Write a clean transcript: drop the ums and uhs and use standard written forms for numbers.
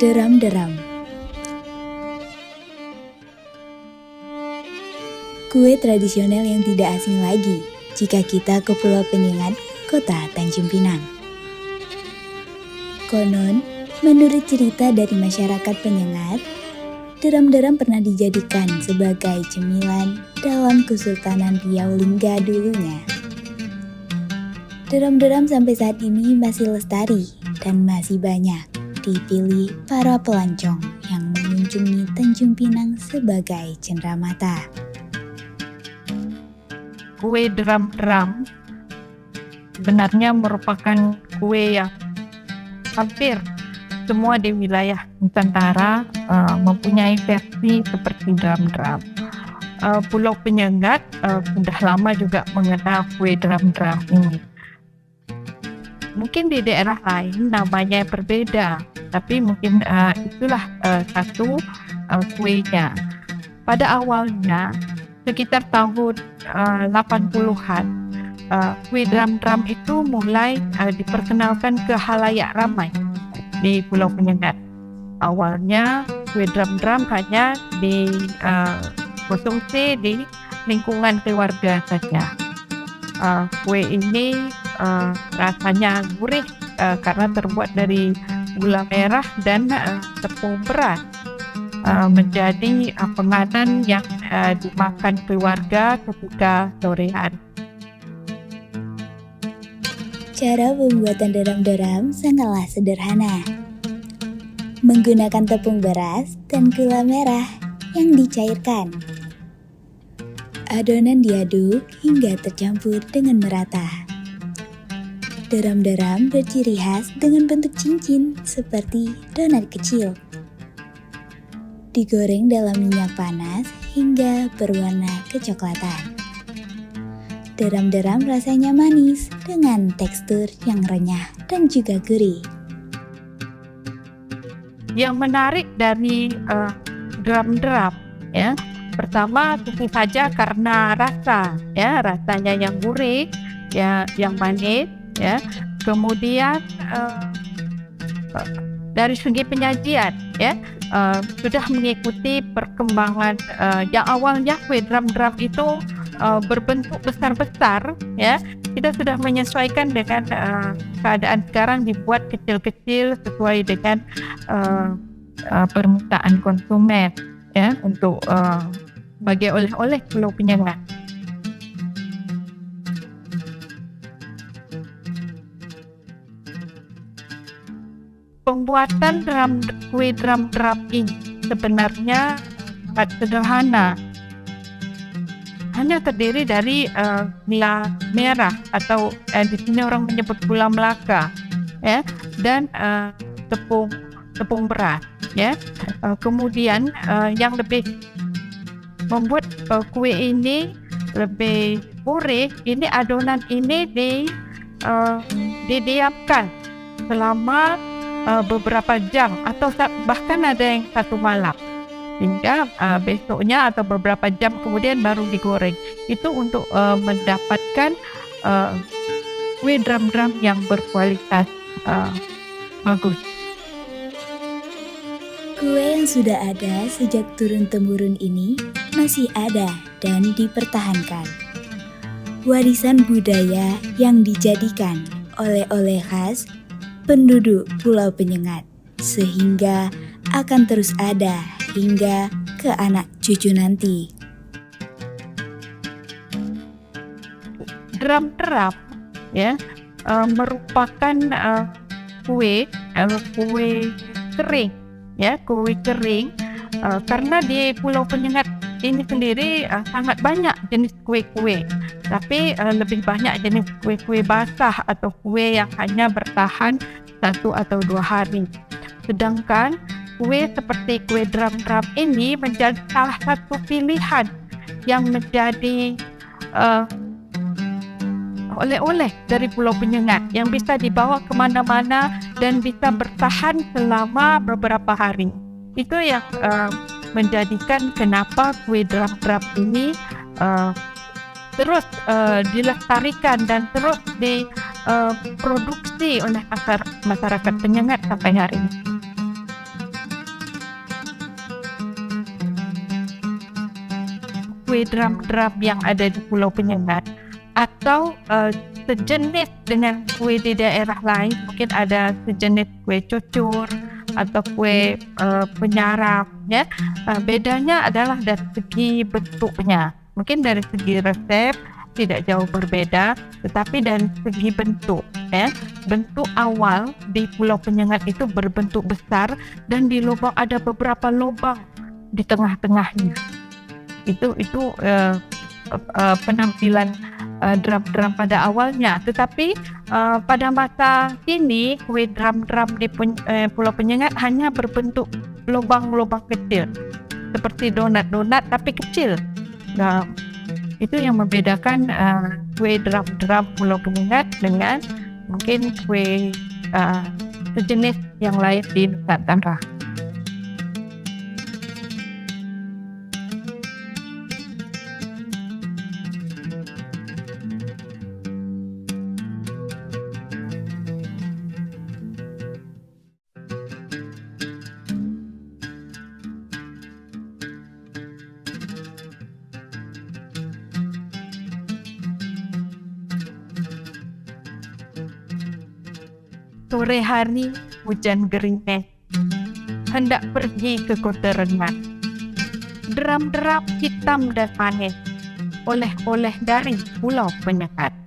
Deram-deram. Kue tradisional yang tidak asing lagi jika kita ke Pulau Penyengat, Kota Tanjung Pinang. Konon, menurut cerita dari masyarakat Penyengat, deram-deram pernah dijadikan sebagai cemilan dalam Kesultanan Riau Lingga dulunya. Deram-deram sampai saat ini masih lestari dan masih banyak dipilih para pelancong yang mengunjungi Tanjung Pinang sebagai cenderamata. Kue deram-deram sebenarnya merupakan kue yang hampir semua di wilayah Nusantara mempunyai versi seperti deram-deram. Pulau Penyengat sudah lama juga mengenal kue deram-deram ini. Mungkin di daerah lain namanya berbeda, tapi mungkin itulah satu kuenya. Pada awalnya, sekitar tahun 80-an, kue deram-deram itu mulai diperkenalkan ke khalayak ramai di Pulau Penyengat. Awalnya, kue deram-deram hanya dikonsumsi di lingkungan keluarga saja. Kue ini rasanya gurih karena terbuat dari gula merah dan tepung beras. Menjadi penganan yang dimakan keluarga ketika sorean. Cara pembuatan deram-deram sangatlah sederhana. Menggunakan tepung beras dan gula merah yang dicairkan. Adonan diaduk hingga tercampur dengan merata. Deram-deram berciri khas dengan bentuk cincin seperti donat kecil. Digoreng dalam minyak panas hingga berwarna kecoklatan. Deram-deram rasanya manis dengan tekstur yang renyah dan juga gurih. Yang menarik dari deram-deram, ya, pertama tentu saja karena rasa, ya, rasanya yang gurih, ya, yang manis, ya. Kemudian dari segi penyajian, ya, sudah mengikuti perkembangan yang awalnya kue deram-deram itu berbentuk besar-besar, ya. Kita sudah menyesuaikan dengan keadaan sekarang, dibuat kecil-kecil sesuai dengan permintaan konsumen, ya, untuk bagi oleh-oleh Pulau Penyengat. Pembuatan kue deram-deram ini sebenarnya sangat sederhana. Hanya terdiri dari gula merah atau di sini orang menyebut gula Melaka, ya, dan tepung beras, ya. Kemudian yang lebih membuat kue ini lebih gurih, ini adonan ini didiamkan selama beberapa jam atau bahkan ada yang satu malam, hingga besoknya atau beberapa jam kemudian baru digoreng. Itu untuk mendapatkan kue deram-deram yang berkualitas bagus. Kue yang sudah ada sejak turun-temurun ini masih ada dan dipertahankan. Warisan budaya yang dijadikan oleh-oleh khas penduduk Pulau Penyengat, sehingga akan terus ada hingga ke anak cucu nanti. Deram-deram, ya, merupakan kue kering, ya, kue kering, karena di Pulau Penyengat ini sendiri sangat banyak jenis kue-kue, tapi lebih banyak jenis kue-kue basah atau kue yang hanya bertahan 1 atau 2 hari. Sedangkan kue seperti kue deram-deram ini menjadi salah satu pilihan yang menjadi oleh-oleh dari Pulau Penyengat yang bisa dibawa kemana-mana dan bisa bertahan selama beberapa hari. Itu yang menjadikan kenapa kue deram-deram ini terus dilestarikan dan terus diproduksi oleh masyarakat Penyengat sampai hari ini. kue drum-drum yang ada di Pulau Penyengat, atau sejenis dengan kue di daerah lain. Mungkin ada sejenis kue cucur atau kue penyarap, ya. Bedanya adalah dari segi bentuknya. Mungkin dari segi resep tidak jauh berbeda, tetapi dari segi bentuk, ya. Bentuk awal di Pulau Penyengat itu berbentuk besar dan di lubang ada beberapa lubang di tengah-tengahnya. Itu penampilan drum-drum pada awalnya. Tetapi pada masa kini kue drum-drum di Pulau Penyengat hanya berbentuk lubang-lubang kecil, seperti donat-donat tapi kecil. Nah, itu yang membedakan kue drum-drum Pulau Penyengat dengan mungkin kue sejenis yang lain di Nusantara. Sore hari hujan gerimis, hendak pergi ke kota Rengat. Drum-drum hitam dan manis, oleh-oleh dari Pulau Penyengat.